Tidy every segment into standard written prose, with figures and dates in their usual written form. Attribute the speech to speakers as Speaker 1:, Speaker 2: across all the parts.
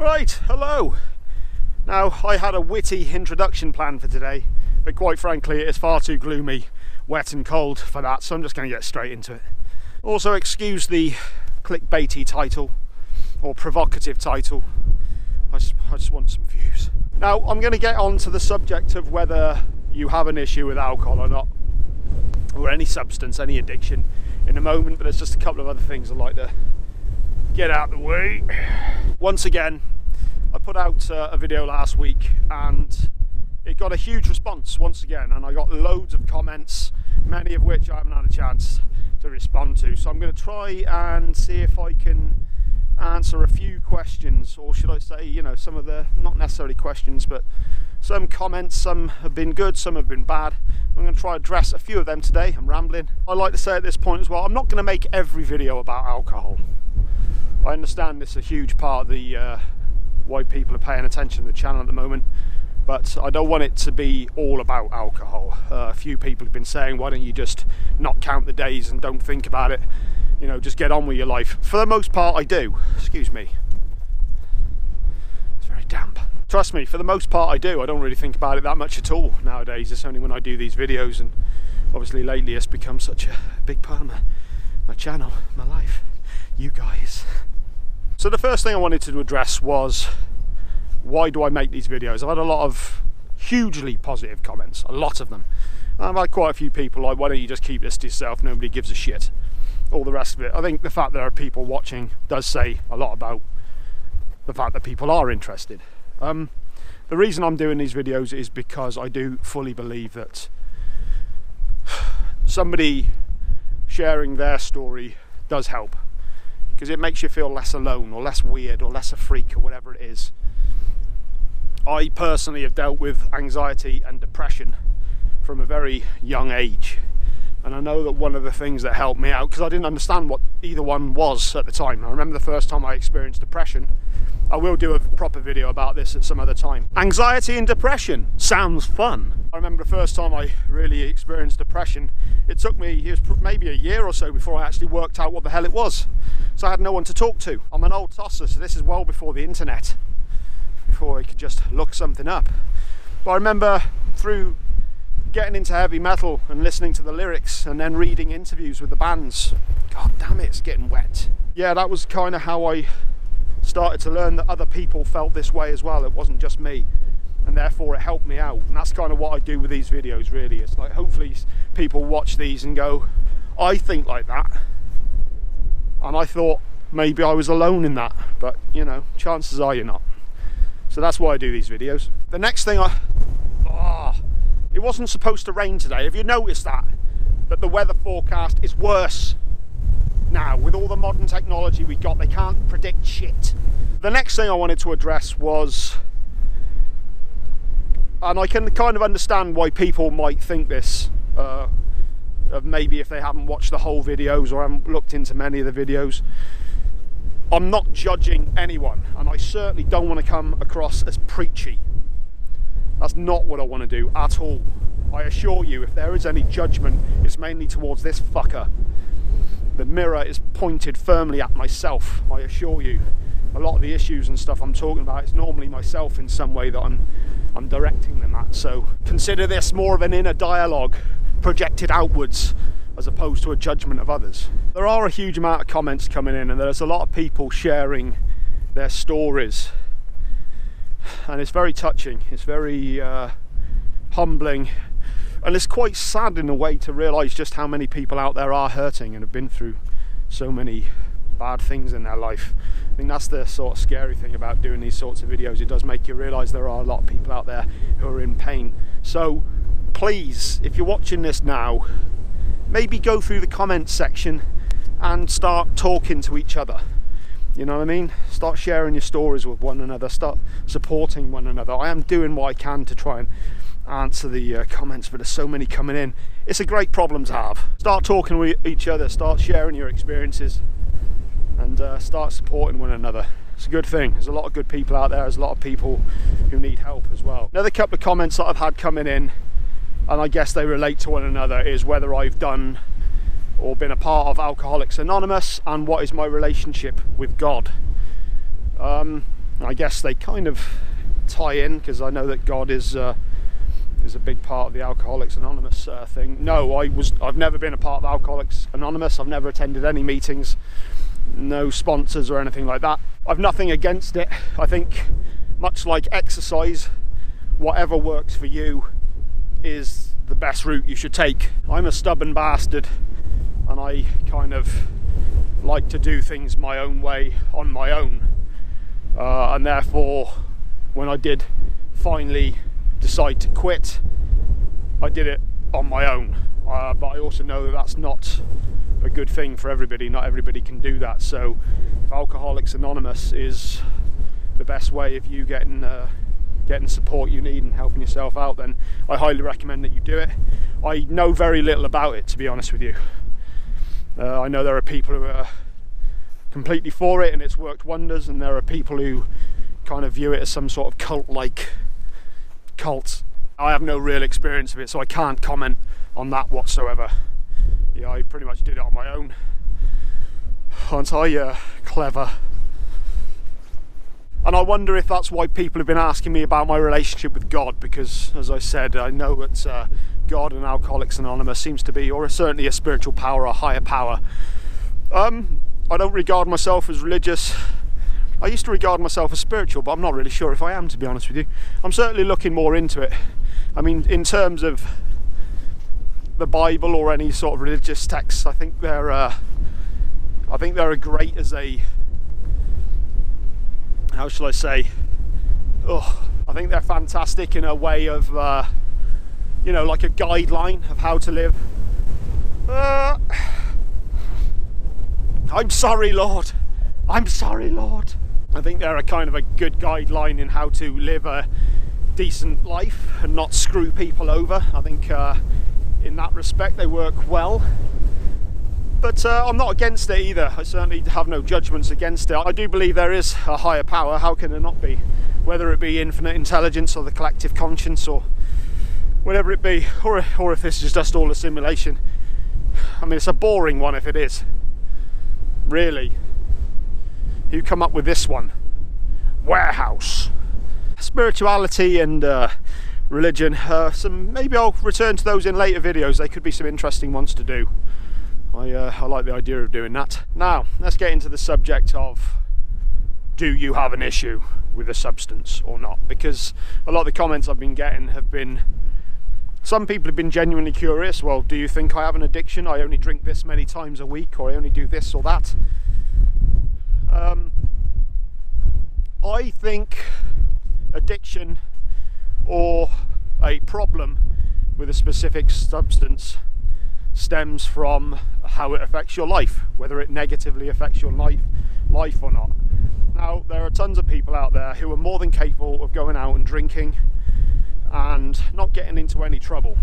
Speaker 1: Right, hello. Now, I had a witty introduction planned for today, but quite frankly it is far too gloomy, wet and cold for that, so I'm just going to get straight into it. Also, excuse the clickbaity title, or provocative title. I just want some views. Now, I'm going to get on to the subject of whether you have an issue with alcohol or not, or any substance, any addiction in a moment, but there's just a couple of other things I'd like to get out of the way. Once again, I put out a video last week and it got a huge response once again, and I got loads of comments, many of which I haven't had a chance to respond to. So I'm going to try and see if I can answer a few questions, or should I say, you know, some of the, not necessarily questions, but some comments. Some have been good, some have been bad. I'm going to try and address a few of them today. I'm rambling. I'd like to say at this point as well, I'm not going to make every video about alcohol. I understand this is a huge part of the why people are paying attention to the channel at the moment, but I don't want it to be all about alcohol. A few people have been saying, why don't you just not count the days and don't think about it, you know, just get on with your life. For the most part I do. Excuse me, it's very damp. Trust me, for the most part I do. I don't really think about it that much at all nowadays. It's only when I do these videos, and obviously lately it's become such a big part of my channel, my life, you guys. So the first thing I wanted to address was, why do I make these videos? I've had a lot of hugely positive comments, a lot of them. I've had quite a few people like, why don't you just keep this to yourself, nobody gives a shit. All the rest of it. I think the fact there are people watching does say a lot about the fact that people are interested. The reason I'm doing these videos is because I do fully believe that somebody sharing their story does help, because it makes you feel less alone, or less weird, or less a freak, or whatever it is. I personally have dealt with anxiety and depression from a very young age, and I know that one of the things that helped me out, because I didn't understand what either one was at the time. I remember the first time I experienced depression. I will do a proper video about this at some other time. Anxiety and depression sounds fun. I remember the first time I really experienced depression, it took me, it was maybe a year or so before I actually worked out what the hell it was. So I had no one to talk to. I'm an old tosser, so this is well before the internet, before I could just look something up. But I remember through getting into heavy metal and listening to the lyrics and then reading interviews with the bands. God damn it, it's getting wet. Yeah, that was kind of how I started to learn that other people felt this way as well. It wasn't just me, and therefore it helped me out. And that's kind of what I do with these videos, really. It's like, hopefully people watch these and go, I think like that, and I thought maybe I was alone in that, but you know, chances are you're not. So that's why I do these videos. The next thing it wasn't supposed to rain today. Have you noticed that? That the weather forecast is worse now. With all the modern technology we got, they can't predict shit. The next thing I wanted to address was, and I can kind of understand why people might think this, of maybe if they haven't watched the whole videos or haven't looked into many of the videos. I'm not judging anyone, and I certainly don't want to come across as preachy. That's not what I want to do at all. I assure you, if there is any judgment, it's mainly towards this fucker. The mirror is pointed firmly at myself, I assure you. A lot of the issues and stuff I'm talking about, it's normally myself in some way that I'm directing them at. So consider this more of an inner dialogue projected outwards, as opposed to a judgment of others. There are a huge amount of comments coming in, and there's a lot of people sharing their stories, and it's very touching, it's very humbling, and it's quite sad in a way to realise just how many people out there are hurting and have been through so many bad things in their life. I think that's the sort of scary thing about doing these sorts of videos. It does make you realise there are a lot of people out there who are in pain. So please, if you're watching this now, maybe go through the comments section and start talking to each other. You know what I mean? Start sharing your stories with one another, start supporting one another. I am doing what I can to try and answer the comments, but there's so many coming in. It's a great problem to have. Start talking with each other, start sharing your experiences, and start supporting one another. It's a good thing. There's a lot of good people out there. There's a lot of people who need help as well. Another couple of comments that I've had coming in, and I guess they relate to one another, is whether I've done or been a part of Alcoholics Anonymous, and what is my relationship with God. I guess they kind of tie in, because I know that God is a big part of the Alcoholics Anonymous thing. No, I've never been a part of Alcoholics Anonymous. I've never attended any meetings, no sponsors or anything like that. I've nothing against it. I think, much like exercise, whatever works for you is the best route you should take. I'm a stubborn bastard, and I kind of like to do things my own way, on my own. And therefore, when I did finally decide to quit, I did it on my own. But I also know that that's not a good thing for everybody. Not everybody can do that. So if Alcoholics Anonymous is the best way of you getting support you need and helping yourself out, then I highly recommend that you do it. I know very little about it, to be honest with you. I know there are people who are completely for it and it's worked wonders, and there are people who kind of view it as some sort of cult. I have no real experience of it, so I can't comment on that whatsoever. Yeah, I pretty much did it on my own. Aren't I clever? And I wonder if that's why people have been asking me about my relationship with God, because, as I said, I know that God and Alcoholics Anonymous seems to be, or certainly a spiritual power, a higher power. I don't regard myself as religious. I used to regard myself as spiritual, but I'm not really sure if I am, to be honest with you. I'm certainly looking more into it. I mean, in terms of the Bible or any sort of religious texts, I think they're great as a, how shall I say? I think they're fantastic in a way of, like a guideline of how to live. I'm sorry, Lord. I'm sorry, Lord. I think they're a kind of a good guideline in how to live a decent life and not screw people over. I think in that respect they work well. But I'm not against it either. I certainly have no judgments against it. I do believe there is a higher power. How can there not be? Whether it be infinite intelligence or the collective conscience or whatever it be, or if this is just all a simulation. I mean, it's a boring one if it is. Really. Who come up with this one? Warehouse. Spirituality and religion. Maybe I'll return to those in later videos. They could be some interesting ones to do. I like the idea of doing that. Now, let's get into the subject of, do you have an issue with a substance or not? Because a lot of the comments I've been getting have been, some people have been genuinely curious. Well, do you think I have an addiction? I only drink this many times a week, or I only do this or that. I think addiction or a problem with a specific substance stems from how it affects your life, whether it negatively affects your life or not. Now, there are tons of people out there who are more than capable of going out and drinking and not getting into any trouble,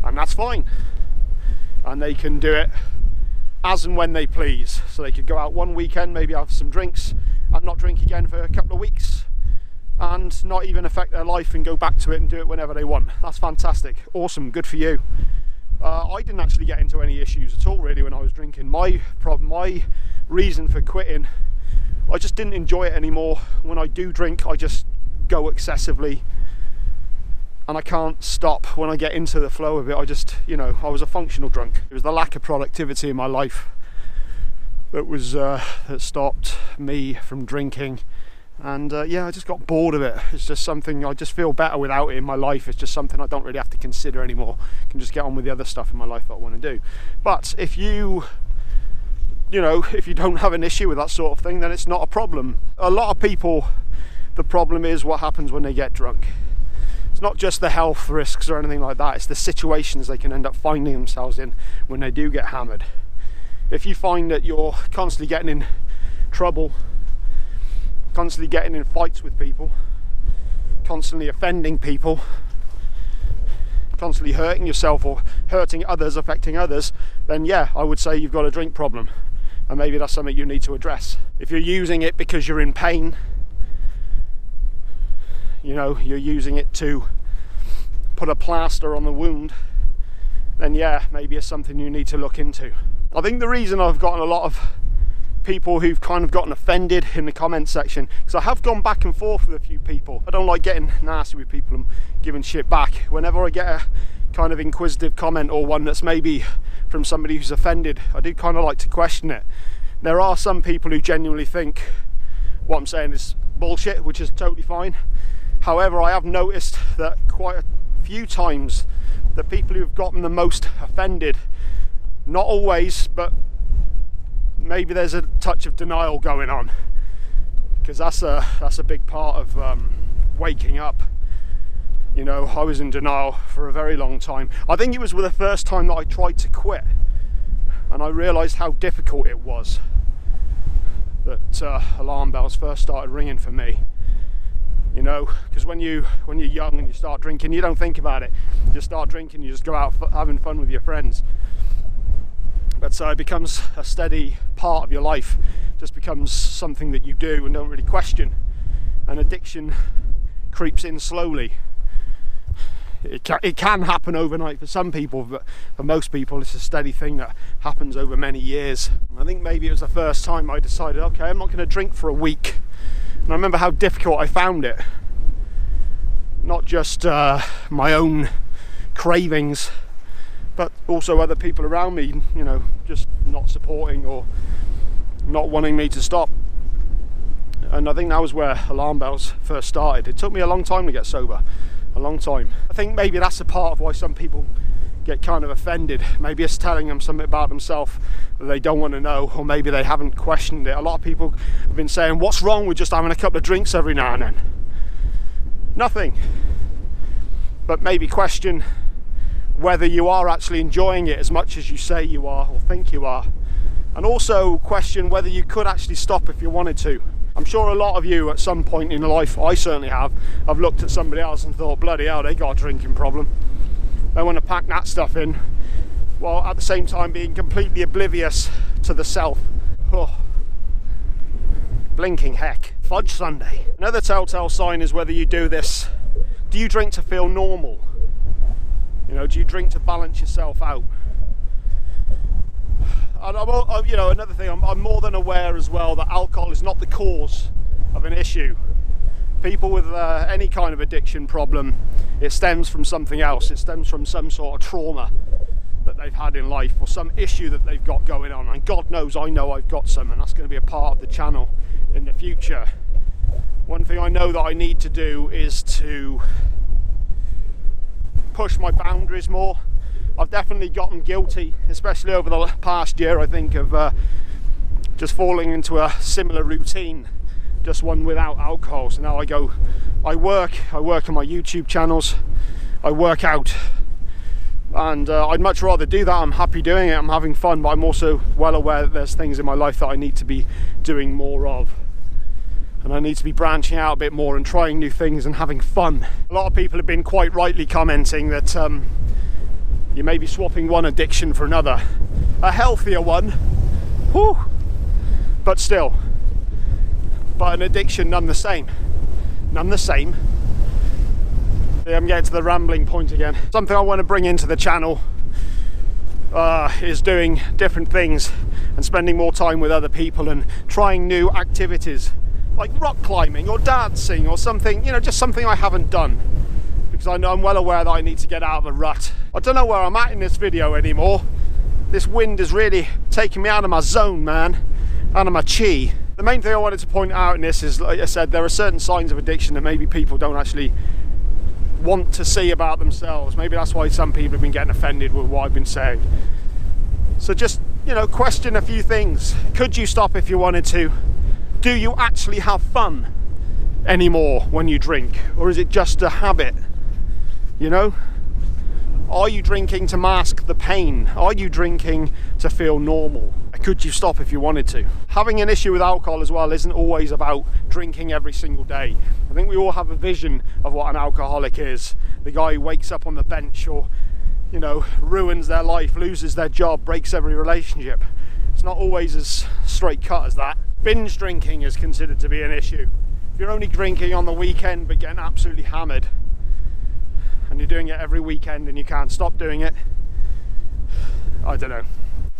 Speaker 1: and that's fine, and they can do it as and when they please. So they could go out one weekend, maybe have some drinks and not drink again for a couple of weeks and not even affect their life and go back to it and do it whenever they want. That's fantastic. Awesome. Good for you. I didn't actually get into any issues at all really when I was drinking. My reason for quitting, I just didn't enjoy it anymore. When I do drink, I just go excessively and I can't stop. When I get into the flow of it, I just, I was a functional drunk. It was the lack of productivity in my life that stopped me from drinking, and I just got bored of it. It's just something, I just feel better without it in my life. It's just something I don't really have to consider anymore. I can just get on with the other stuff in my life that I want to do. But if you don't have an issue with that sort of thing, then it's not a problem. A lot of people, the problem is what happens when they get drunk. It's not just the health risks or anything like that, it's the situations they can end up finding themselves in when they do get hammered. If you find that you're constantly getting in trouble, constantly getting in fights with people, constantly offending people, constantly hurting yourself or hurting others, affecting others, then yeah, I would say you've got a drink problem, and maybe that's something you need to address. If you're using it because you're in pain, you're using it to put a plaster on the wound, then yeah, maybe it's something you need to look into. I think the reason I've gotten a lot of people who've kind of gotten offended in the comment section, because I have gone back and forth with a few people. I don't like getting nasty with people and giving shit back. Whenever I get a kind of inquisitive comment, or one that's maybe from somebody who's offended, I do kind of like to question it. There are some people who genuinely think what I'm saying is bullshit, which is totally fine. However, I have noticed that quite a few times the people who've gotten the most offended, not always, but maybe there's a touch of denial going on, because that's a big part of waking up. You know, I was in denial for a very long time. I think it was the first time that I tried to quit, and I realised how difficult it was. That alarm bells first started ringing for me. You know, because when you're young and you start drinking, you don't think about it. You just start drinking, you just go out having fun with your friends. But so it becomes a steady part of your life. It just becomes something that you do and don't really question. And addiction creeps in slowly. It can happen overnight for some people, but for most people it's a steady thing that happens over many years. I think maybe it was the first time I decided, okay, I'm not going to drink for a week. And I remember how difficult I found it. Not just my own cravings, but also other people around me, you know, just not supporting or not wanting me to stop. And I think that was where alarm bells first started. It took me a long time to get sober. A long time. I think maybe that's a part of why some people get kind of offended. Maybe it's telling them something about themselves that they don't want to know, or maybe they haven't questioned it. A lot of people have been saying, what's wrong with just having a couple of drinks every now and then? Nothing. But maybe question whether you are actually enjoying it as much as you say you are or think you are. And also question whether you could actually stop if you wanted to. I'm sure a lot of you at some point in life, I certainly have looked at somebody else and thought, bloody hell, they got a drinking problem. They want to pack that stuff in, while at the same time being completely oblivious to the self. Oh. Blinking heck. Fudge Sunday. Another telltale sign is whether you do this. Do you drink to feel normal? You know, do you drink to balance yourself out? And you know, another thing, I'm more than aware as well that alcohol is not the cause of an issue. People with any kind of addiction problem, it stems from something else. It stems from some sort of trauma that they've had in life, or some issue that they've got going on. And God knows I know I've got some, and that's going to be a part of the channel in the future. One thing I know that I need to do is to push my boundaries more. I've definitely gotten guilty, especially over the past year, I think, of just falling into a similar routine, just one without alcohol. So now I work on my YouTube channels, I work out, and I'd much rather do that. I'm happy doing it, I'm having fun, but I'm also well aware that there's things in my life that I need to be doing more of. And I need to be branching out a bit more and trying new things and having fun. A lot of people have been quite rightly commenting that you may be swapping one addiction for another, a healthier one, whew, but still, but an addiction none the same. I'm getting to the rambling point again. Something I want to bring into the channel is doing different things and spending more time with other people and trying new activities like rock climbing or dancing or something, you know, just something I haven't done. Because I'm well aware that I need to get out of the rut. I don't know where I'm at in this video anymore. This wind is really taking me out of my zone, man, out of my chi. The main thing I wanted to point out in this is, like I said, there are certain signs of addiction that maybe people don't actually want to see about themselves. Maybe that's why some people have been getting offended with what I've been saying. So just, you know, question a few things. Could you stop if you wanted to? Do you actually have fun anymore when you drink? Or is it just a habit? You know, are you drinking to mask the pain? Are you drinking to feel normal? Could you stop if you wanted to? Having an issue with alcohol as well isn't always about drinking every single day. I think we all have a vision of what an alcoholic is. The guy who wakes up on the bench, or, you know, ruins their life, loses their job, breaks every relationship. It's not always as straight cut as that. Binge drinking is considered to be an issue. If you're only drinking on the weekend but getting absolutely hammered, and you're doing it every weekend and you can't stop doing it, I don't know.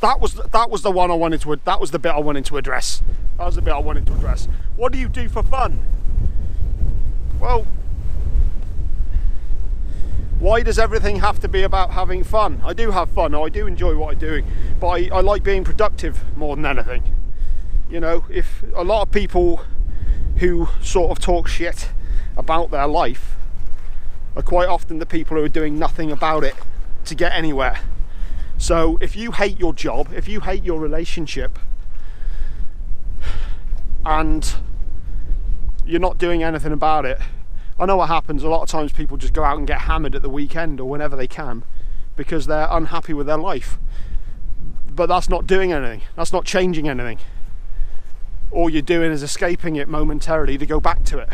Speaker 1: that was the one I wanted to. That was the bit I wanted to address. That was the bit I wanted to address. What do you do for fun? Well, why does everything have to be about having fun? I do have fun. I do enjoy what I'm doing, but I like being productive more than anything. You know, if a lot of people who sort of talk shit about their life are quite often the people who are doing nothing about it to get anywhere. So if you hate your job, if you hate your relationship, and you're not doing anything about it, I know what happens. A lot of times people just go out and get hammered at the weekend or whenever they can because they're unhappy with their life. But that's not doing anything. That's not changing anything. All you're doing is escaping it momentarily to go back to it.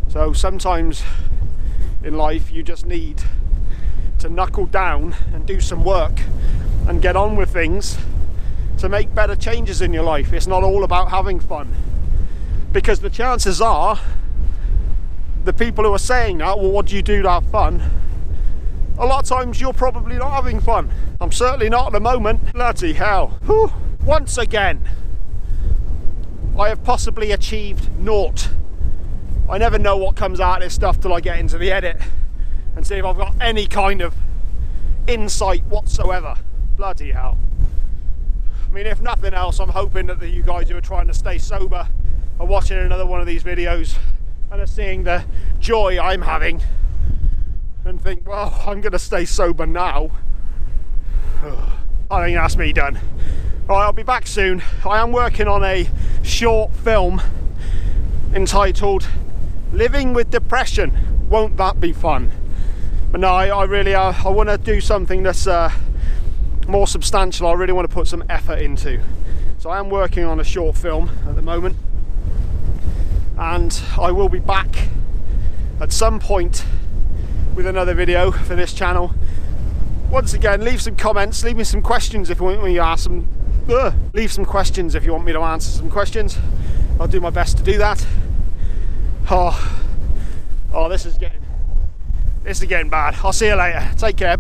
Speaker 1: So sometimes in life you just need to knuckle down and do some work and get on with things to make better changes in your life. It's not all about having fun, because the chances are the people who are saying that, well, what do you do to have fun? A lot of times you're probably not having fun. I'm certainly not at the moment. Bloody hell. Whew. Once again, I have possibly achieved naught. I never know what comes out of this stuff till I get into the edit and see if I've got any kind of insight whatsoever. Bloody hell. I mean, if nothing else, I'm hoping that you guys who are trying to stay sober are watching another one of these videos and are seeing the joy I'm having and think, well, I'm going to stay sober now. I think that's me done. All right, I'll be back soon. I am working on a short film entitled Living with Depression. Won't that be fun? But no, I really I want to do something that's more substantial. I really want to put some effort into. So I am working on a short film at the moment, and I will be back at some point with another video for this channel. Once again, leave some comments, leave me some questions if you want me to ask some. Leave some questions if you want me to answer some questions. I'll do my best to do that. Oh, this is getting bad. I'll see you later. Take care.